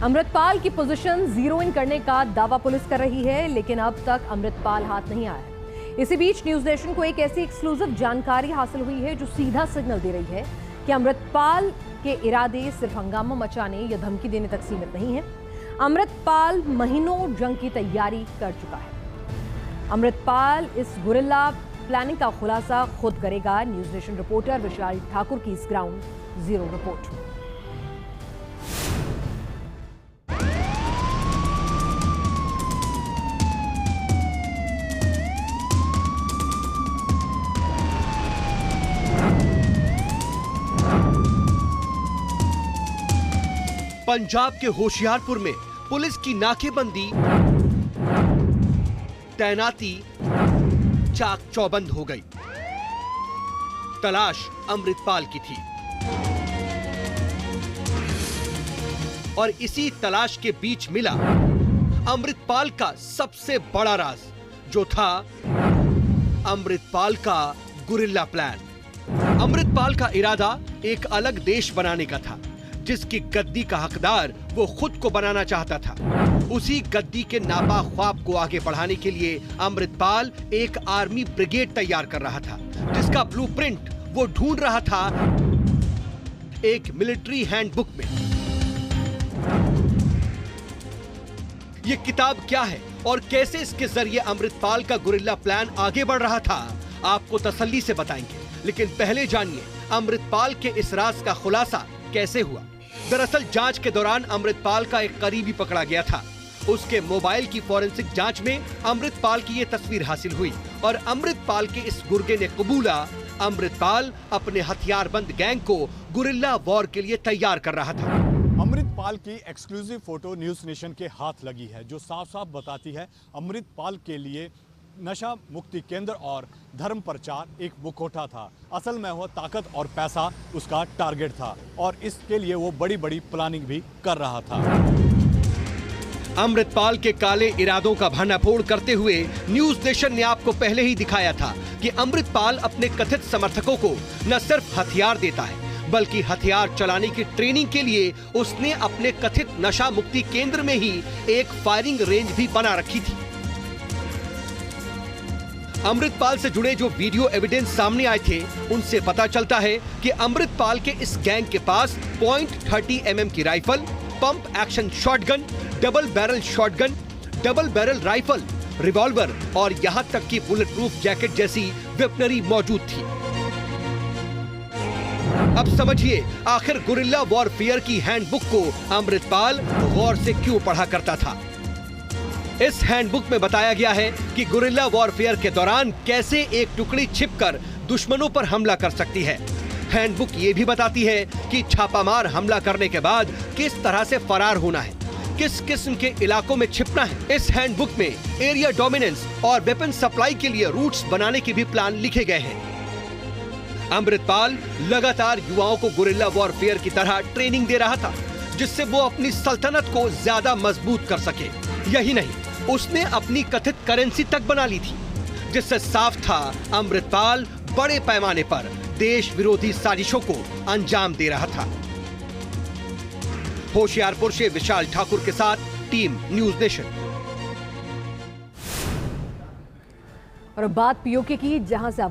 अमृतपाल की position zero in करने का दावा पुलिस कर रही है, लेकिन अब तक अमृतपाल हाथ नहीं आया है। इसी बीच न्यूज नेशन को एक ऐसी एक्सक्लूसिव जानकारी हासिल हुई है जो सीधा सिग्नल दे रही है कि अमृतपाल के इरादे सिर्फ हंगामा मचाने या धमकी देने तक सीमित नहीं है। अमृतपाल महीनों जंग की तैयारी कर चुका है। अमृतपाल इस गुरिल्ला प्लानिंग का खुलासा खुद करेगा। न्यूज नेशन रिपोर्टर विशाल ठाकुर की इस ग्राउंड जीरो रिपोर्ट। पंजाब के होशियारपुर में पुलिस की नाकेबंदी, तैनाती चाक चौबंद हो गई। तलाश अमृतपाल की थी और इसी तलाश के बीच मिला अमृतपाल का सबसे बड़ा राज, जो था अमृतपाल का गुरिल्ला प्लान। अमृतपाल का इरादा एक अलग देश बनाने का था, जिसकी गद्दी का हकदार वो खुद को बनाना चाहता था। उसी गद्दी के नापा ख्वाब को आगे बढ़ाने के लिए अमृतपाल एक आर्मी ब्रिगेड तैयार कर रहा था, जिसका ब्लूप्रिंट वो ढूंढ रहा था एक मिलिट्री हैंडबुक में। ये किताब क्या है और कैसे इसके जरिए अमृतपाल का गुरिल्ला प्लान आगे बढ़ रहा था, आपको तसल्ली से बताएंगे। लेकिन पहले जानिए अमृतपाल के इस राज का खुलासा कैसे हुआ। दरअसल जांच के दौरान अमृतपाल का एक करीबी पकड़ा गया था। उसके मोबाइल की फॉरेंसिक जांच में अमृतपाल की ये तस्वीर हासिल हुई और अमृतपाल के इस गुर्गे ने कबूला अमृतपाल अपने हथियारबंद गैंग को गुरिल्ला वॉर के लिए तैयार कर रहा था। अमृतपाल की एक्सक्लूसिव फोटो न्यूज नेशन के हाथ लगी है, जो साफ साफ बताती है अमृतपाल के लिए नशा मुक्ति केंद्र और धर्म प्रचार एक मुखौटा था। असल में वो ताकत और पैसा उसका टारगेट था और इसके लिए वो बड़ी बड़ी प्लानिंग भी कर रहा था। अमृतपाल के काले इरादों का भंडाफोड़ करते हुए न्यूज नेशन ने आपको पहले ही दिखाया था कि अमृतपाल अपने कथित समर्थकों को न सिर्फ हथियार देता है, बल्कि हथियार चलाने की ट्रेनिंग के लिए उसने अपने कथित नशा मुक्ति केंद्र में ही एक फायरिंग रेंज भी बना रखी थी। अमृतपाल से जुड़े जो वीडियो एविडेंस सामने आए थे, उनसे पता चलता है कि अमृतपाल के इस गैंग के पास .30 mm की rifle, pump action shotgun, double barrel rifle, revolver और यहां तक कि बुलेट प्रूफ जैकेट जैसी वेपनरी मौजूद थी। अब समझिए आखिर गुरिल्ला वॉरफेयर की हैंडबुक को अमृतपाल गौर से क्यों पढ़ा करता था। इस हैंडबुक में बताया गया है कि गुरिल्ला वॉरफेयर के दौरान कैसे एक टुकड़ी छिपकर दुश्मनों पर हमला कर सकती है। हैंडबुक ये भी बताती है कि छापामार हमला करने के बाद किस तरह से फरार होना है, किस किस्म के इलाकों में छिपना है। इस हैंडबुक में एरिया डोमिनेंस और वेपन सप्लाई के लिए रूट्स बनाने के भी प्लान लिखे गए हैं। अमृतपाल लगातार युवाओं को गुरिल्ला वॉरफेयर की तरह ट्रेनिंग दे रहा था, जिससे वो अपनी सल्तनत को ज्यादा मजबूत कर सके। यही नहीं, उसने अपनी कथित करेंसी तक बना ली थी, जिससे साफ था अमृतपाल बड़े पैमाने पर देश विरोधी साजिशों को अंजाम दे रहा था। होशियारपुर से विशाल ठाकुर के साथ टीम न्यूज नेशन। और बात पीओके की, जहां से